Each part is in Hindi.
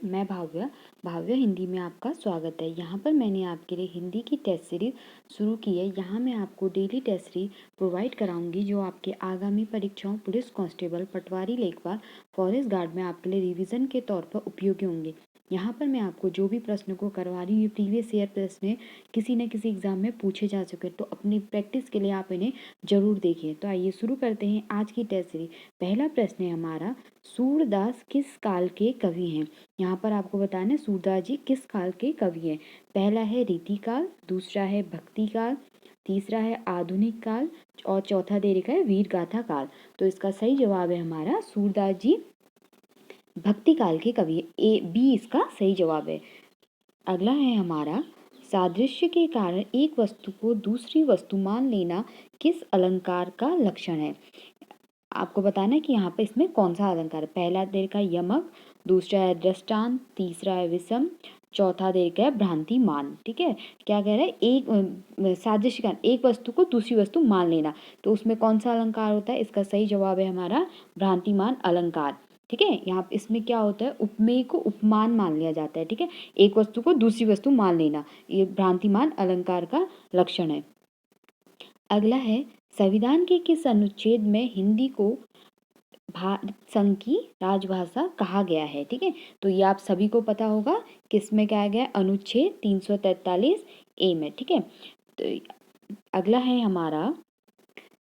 मैं भाव्या। भाव्या हिंदी में आपका स्वागत है। यहाँ पर मैंने आपके लिए हिंदी की टेस्ट सीरीज शुरू की है। यहाँ मैं आपको डेली टेस्ट सीरीज प्रोवाइड कराऊंगी जो आपके आगामी परीक्षाओं पुलिस कांस्टेबल, पटवारी, लेखपाल, फॉरेस्ट गार्ड में आपके लिए रिवीजन के तौर पर उपयोगी होंगे। यहाँ पर मैं आपको जो भी प्रश्न को करवा रही हूँ ये प्रीवियस ईयर प्रश्न किसी न किसी एग्जाम में पूछे जा चुके, तो अपनी प्रैक्टिस के लिए आप इन्हें जरूर देखिए। तो आइए शुरू करते हैं आज की टेस्ट सीरीज। पहला प्रश्न है हमारा, सूरदास किस काल के कवि हैं? यहाँ पर आपको बताना है सूरदास जी किस काल के कवि हैं। पहला है रीतिकाल, दूसरा है भक्ति काल, तीसरा है आधुनिक काल और चौथा दे रखा है वीर गाथा काल। तो इसका सही जवाब है हमारा सूरदास जी भक्ति काल के कवि। ए बी इसका सही जवाब है। अगला है हमारा, सादृश्य के कारण एक वस्तु को दूसरी वस्तु मान लेना किस अलंकार का लक्षण है? आपको बताना है कि यहाँ पे इसमें कौन सा अलंकार है। पहला दे रखा है यमक, दूसरा है दृष्टांत, तीसरा है विषम, चौथा दे रखा है भ्रांतिमान। ठीक है, क्या कह रहा है, एक सादृश्य का एक वस्तु को दूसरी वस्तु मान लेना, तो उसमें कौन सा अलंकार होता है? इसका सही जवाब है हमारा भ्रांतिमान अलंकार। ठीक है, यहाँ इसमें क्या होता है, उपमेय को उपमान मान लिया जाता है। ठीक है, एक वस्तु को दूसरी वस्तु मान लेना, ये भ्रांतिमान अलंकार का लक्षण है। अगला है, संविधान के किस अनुच्छेद में हिंदी को भारत संघ की राजभाषा कहा गया है? ठीक है, तो ये आप सभी को पता होगा किस में कहा गया है, अनुच्छेद 343 ए में। ठीक है, तो अगला है हमारा,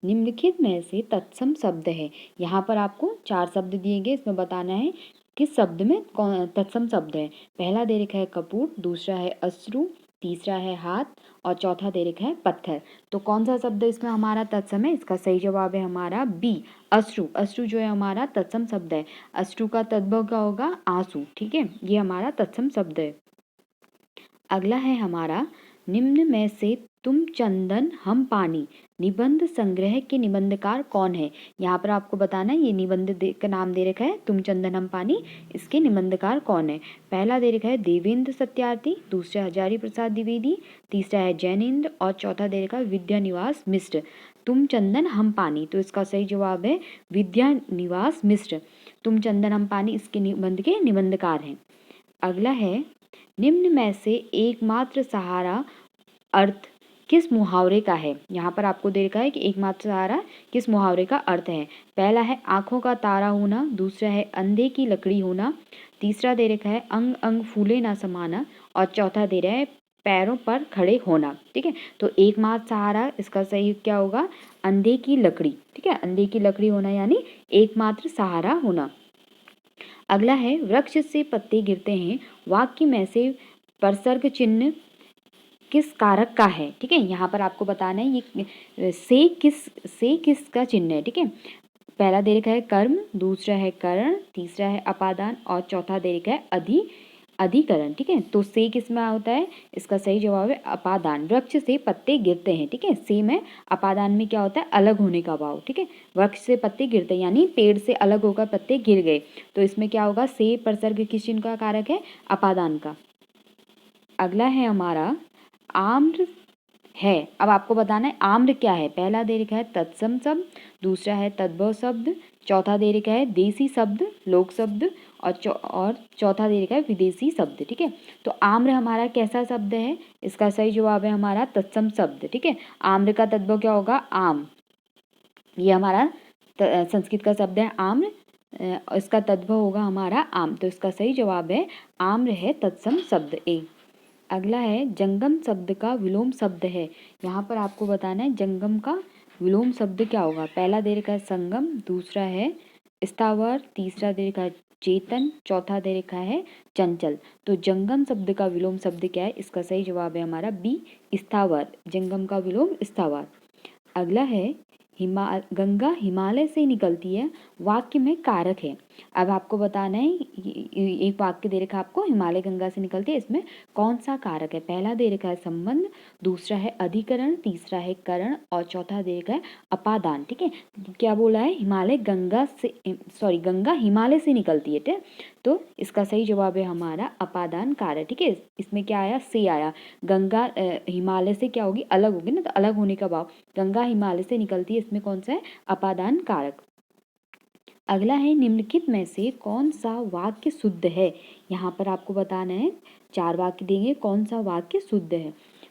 निम्नलिखित में से तत्सम शब्द है। यहाँ पर आपको 4 शब्द दिए गए, इसमें बताना है किस शब्द में कौन तत्सम शब्द है। पहला दे रखा है कपूर, दूसरा है अश्रु, तीसरा है हाथ और चौथा दे रखा है पत्थर। तो कौन सा शब्द इसमें हमारा तत्सम है? इसका सही जवाब है हमारा बी, अश्रु। अश्रु जो है हमारा तत्सम शब्द है। अश्रु का तद्भव क्या होगा? आंसू। ठीक है, ये हमारा तत्सम शब्द है। अगला है हमारा, निम्न में से तुम चंदन हम पानी निबंध संग्रह के निबंधकार कौन है? यहाँ पर आपको बताना है, ये निबंध का नाम दे रखा है तुम चंदन हम पानी, इसके निबंधकार कौन है? पहला दे रखा है देवेंद्र सत्यार्थी, दूसरा हजारी प्रसाद द्विवेदी, तीसरा है जैनेन्द्र और चौथा दे रखा है विद्यानिवास मिश्र। तुम चंदन हम पानी, तो इसका सही जवाब है विद्यानिवास मिश्र। तुम चंदन हम पानी इसके निबंध के निबंधकार हैं। अगला है, निम्न में से एकमात्र सहारा अर्थ किस मुहावरे का है? यहाँ पर आपको दे रखा है कि एकमात्र सहारा किस मुहावरे का अर्थ है। पहला है आंखों का तारा होना, दूसरा है अंधे की लकड़ी होना, तीसरा दे रखा है अंग अंग फूले ना समाना और चौथा दे रहा है पैरों पर खड़े होना। ठीक है, तो एकमात्र सहारा इसका सही क्या होगा? अंधे की लकड़ी। ठीक है, अंधे की लकड़ी होना यानी एकमात्र सहारा होना। अगला है, वृक्ष से पत्ते गिरते हैं, वाक्य में से परसर्ग चिन्ह किस कारक का है? ठीक है, यहाँ पर आपको बताना है ये से किस का चिन्ह है। ठीक है, पहला दे रखा है कर्म, दूसरा है करण, तीसरा है अपादान और चौथा दे रखा है अधिकरण। ठीक है, तो से किस में होता है? इसका सही जवाब है अपादान। वृक्ष से पत्ते गिरते हैं। ठीक है, से में अपादान में क्या होता है? अलग होने का भाव। ठीक है, वृक्ष से पत्ते गिरते यानी पेड़ से अलग होकर पत्ते गिर गए, तो इसमें क्या होगा? से परसर्ग किस चिन्ह का कारक है? अपादान का। अगला है हमारा, आम्र है। अब आपको बताना है आम्र क्या है। पहला दे रखा है तत्सम शब्द, दूसरा है तद्भव शब्द, चौथा दे रखा है देसी शब्द, लोक शब्द और चौथा दे रखा है विदेशी शब्द। ठीक है, तो आम्र हमारा कैसा शब्द है? इसका सही जवाब है हमारा तत्सम शब्द। ठीक है, आम्र का तद्भव क्या होगा? आम। ये हमारा संस्कृत का शब्द है आम्र, इसका तद्भव होगा हमारा आम, तो इसका सही जवाब है आम्र है तत्सम शब्द ए। अगला है, जंगम शब्द का विलोम शब्द है। यहाँ पर आपको बताना है जंगम का विलोम शब्द क्या होगा। पहला दे रखा है संगम, दूसरा है स्थावर, तीसरा दे रखा है चेतन, चौथा दे रखा है चंचल। तो जंगम शब्द का विलोम शब्द क्या है? इसका सही जवाब है हमारा बी, स्थावर। जंगम का विलोम स्थावर। अगला है, गंगा हिमालय से निकलती है, वाक्य में कारक है। अब आपको बताना है, एक वाक्य दे रखा है आपको, हिमालय गंगा से निकलती है, इसमें कौन सा कारक है? पहला दे रखा है संबंध, दूसरा है अधिकरण, तीसरा है करण और चौथा दे रखा है अपादान। ठीक है, क्या बोला है? गंगा हिमालय से निकलती है। ठीक है, तो इसका सही जवाब है हमारा अपादान कारक। ठीक है, इसमें क्या आया? से आया। गंगा हिमालय से क्या होगी? अलग होगी ना, तो अलग होने का भाव। गंगा हिमालय से निकलती है, इसमें कौन सा है? अपादान कारक। अगला है निम्नलिखित में से कौन सा वाक्य शुद्ध है। यहाँ पर आपको बताना है, 4 वाक्य देंगे, कौन सा वाक्य शुद्ध है।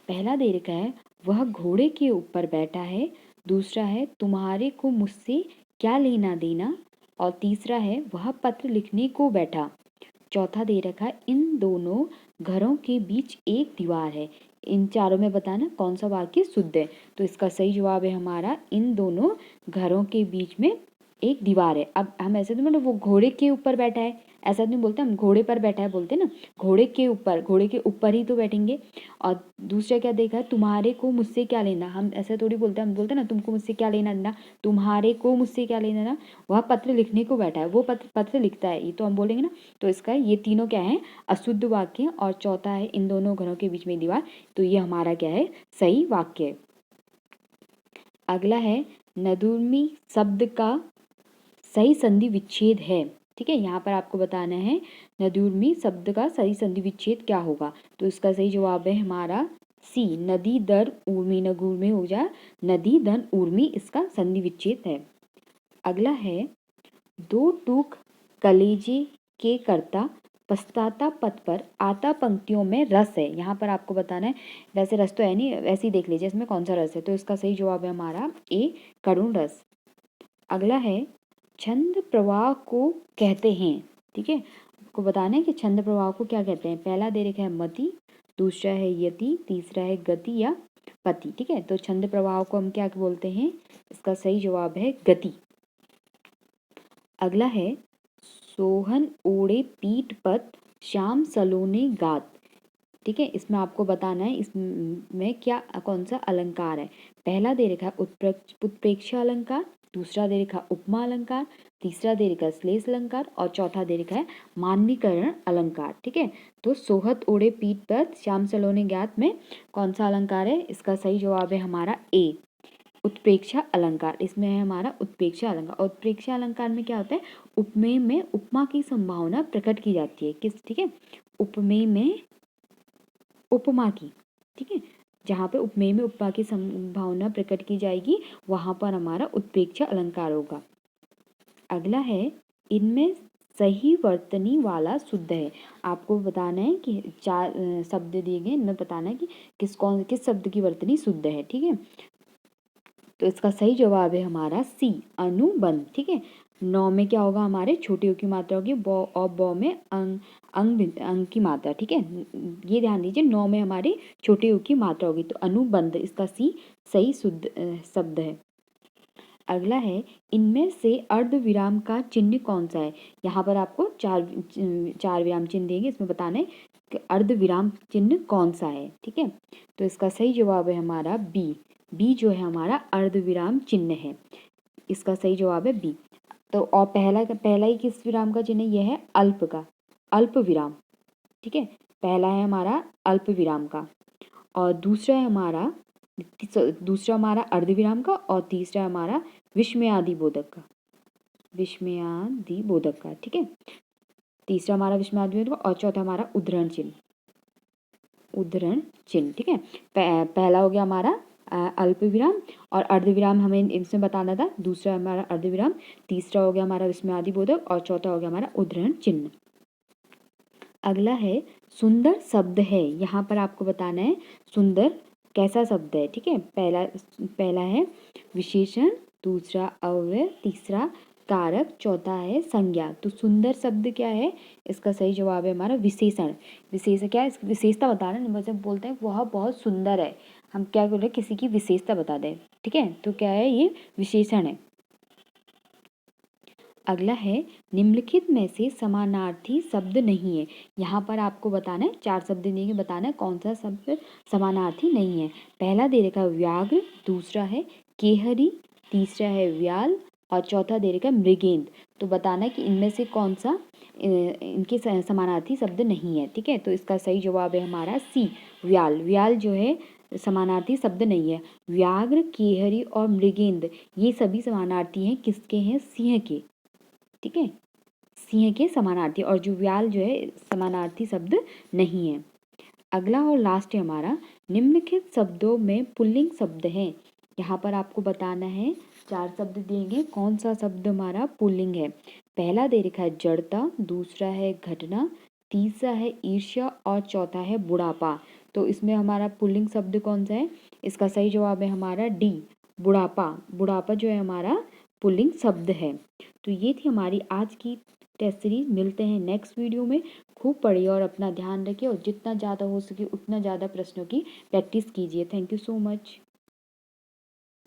पहला दे रखा है वह घोड़े के ऊपर बैठा है। दूसरा है तुम्हारे को मुझसे क्या लेना देना। और तीसरा है वह पत्र लिखने को बैठा। चौथा दे रखा है इन दोनों घरों के बीच एक दीवार है। इन चारों में बताना कौन सा वाक्य शुद्ध है। तो इसका सही जवाब है हमारा इन दोनों घरों के बीच में एक दीवार है। अब हम ऐसे तो मतलब वो घोड़े के ऊपर बैठा है ऐसा नहीं बोलते, हम घोड़े पर बैठा है बोलते ना, घोड़े के ऊपर ही तो बैठेंगे। और दूसरा क्या देखा है तुम्हारे को मुझसे क्या लेना, हम ऐसा थोड़ी बोलते हैं, हम बोलते ना तुमको मुझसे क्या लेना देना, तुम्हारे को मुझसे क्या लेना देना। वह पत्र लिखने को बैठा है, वो पत्र लिखता है, ये तो हम बोलेंगे ना। तो इसका ये तीनों क्या है अशुद्ध वाक्य। और चौथा है इन दोनों घरों के बीच में दीवार, तो ये हमारा क्या है सही वाक्य है। अगला है नदुर्मी शब्द का सही संधि विच्छेद है। ठीक है, यहाँ पर आपको बताना है नदुर्मी शब्द का सही संधि विच्छेद क्या होगा। तो इसका सही जवाब है हमारा सी, नदी दर ऊर्मी, नगुर में हो जाए नदी दन ऊर्मी, इसका संधि विच्छेद है। अगला है दो टूक कलेजे के करता पछताता पद पर आता पंक्तियों में रस है। यहाँ पर आपको बताना है, वैसे रस तो है नहीं, वैसे ही देख लीजिए इसमें कौन सा रस है। तो इसका सही जवाब है हमारा ए, करुण रस। अगला है छंद प्रवाह को कहते हैं। ठीक है, आपको बताना है कि छंद प्रवाह को क्या कहते हैं। पहला दे रखा है मति, दूसरा है यति, तीसरा है गति या पति। ठीक है, तो छंद प्रवाह को हम क्या बोलते हैं, इसका सही जवाब है गति। अगला है सोहन ओढ़े पीठ पर श्याम सलोने गात। ठीक है, इसमें आपको बताना है इसमें क्या कौन सा अलंकार है। पहला दे रखा है उत्प्रेक्षा अलंकार, दूसरा दे रखा है उपमा अलंकार, तीसरा दे रखा है श्लेष अलंकार और चौथा दे रखा है मान्यकरण अलंकार। ठीक है, तो सोहत ओढ़े पीठ पर श्याम सलोने गात में कौन सा अलंकार है, इसका सही जवाब है हमारा ए, उत्प्रेक्षा अलंकार। इसमें है हमारा उत्प्रेक्षा अलंकार। और उत्प्रेक्षा अलंकार में क्या होता है, उपमेय में उपमा की संभावना प्रकट की जाती है। किस, ठीक है, उपमेय में उपमा की। ठीक है, जहाँ पे उपमेय में उपमा की संभावना प्रकट की जाएगी वहां पर हमारा उत्प्रेक्षा अलंकार होगा। अगला है इनमें सही वर्तनी वाला शुद्ध है। आपको बताना है कि 4 शब्द दिए गए, इनमें बताना है कि किस शब्द की वर्तनी शुद्ध है। ठीक है, तो इसका सही जवाब है हमारा सी, अनुबंध। ठीक है, नौ में क्या होगा हमारे छोटी ऊ की मात्रा होगी, बौ और बौ में अंग की मात्रा। ठीक है, ये ध्यान दीजिए, नौ में हमारी छोटी ऊ की मात्रा होगी, तो अनुबंध इसका सी सही शुद्ध शब्द है। अगला है इनमें से अर्ध विराम का चिन्ह कौन सा है। यहाँ पर आपको चार विराम चिन्ह देंगे, इसमें बताना है कि अर्ध विराम चिन्ह कौन सा है। ठीक है, तो इसका सही जवाब है हमारा बी, बी जो है हमारा अर्ध विराम चिन्ह है, इसका सही जवाब है बी। तो और पहला ही किस विराम का चिन्ह, यह है अल्प का, अल्प विराम। ठीक है, पहला है हमारा अल्प विराम का और दूसरा हमारा अर्ध विराम का और तीसरा हमारा विस्मयादि बोधक का, विस्मयादि बोधक का। ठीक है, तीसरा हमारा विस्मयादि बोधक और चौथा हमारा उद्धरण चिन्ह, उद्धरण चिन्ह। ठीक है, पहला हो गया हमारा अल्प विराम और अर्ध विराम हमें इसमें बताना था, दूसरा हमारा अर्ध विराम, तीसरा हो गया हमारा विस्मयादि बोधक और चौथा हो गया हमारा उद्धरण चिन्ह। अगला है सुंदर शब्द है। यहाँ पर आपको बताना है सुंदर कैसा शब्द है। ठीक है, पहला है विशेषण, दूसरा अव्यय, तीसरा कारक, चौथा है संज्ञा। तो सुंदर शब्द क्या है, इसका सही जवाब है हमारा विशेषण। विशेषण क्या है, इसकी विशेषता बता रहे हैं, जब बोलते हैं वह बहुत सुंदर है, हम क्या बोल रहे हैं, किसी की विशेषता बता दें। ठीक है, तो क्या है, ये विशेषण है। अगला है निम्नलिखित में से समानार्थी शब्द नहीं है। यहाँ पर आपको बताना है, 4 शब्द देंगे, बताना है कौन सा शब्द समानार्थी नहीं है। पहला दे रखा है व्याघ्र, दूसरा है केहरी, तीसरा है व्याल और चौथा दे रखा है मृगेंद्र। तो बताना है कि इनमें से कौन सा इनके समानार्थी शब्द नहीं है। ठीक है, तो इसका सही जवाब है हमारा सी, व्याल। व्याल जो है समानार्थी शब्द नहीं है। व्याघ्र, केहरी और मृगेंद्र ये सभी समानार्थी हैं, किसके हैं, सिंह के। ठीक है, सिंह के समानार्थी, और जो व्याल जो है समानार्थी शब्द नहीं है। अगला और लास्ट है हमारा निम्नलिखित शब्दों में पुल्लिंग शब्द है। यहाँ पर आपको बताना है 4 शब्द दिए, कौन सा शब्द हमारा पुल्लिंग है। पहला दे रखा है जड़ता, दूसरा है घटना, तीसरा है ईर्ष्या और चौथा है बुढ़ापा। तो इसमें हमारा पुल्लिंग शब्द कौन सा है? इसका सही जवाब है हमारा डी, बुढ़ापा। बुढ़ापा जो है हमारा पुल्लिंग शब्द है। तो ये थी हमारी आज की टेस्ट सीरीज। मिलते हैं नेक्स्ट वीडियो में। खूब पढ़िए और अपना ध्यान रखिए और जितना ज़्यादा हो सके उतना ज़्यादा प्रश्नों की प्रैक्टिस कीजिए। Thank you so much.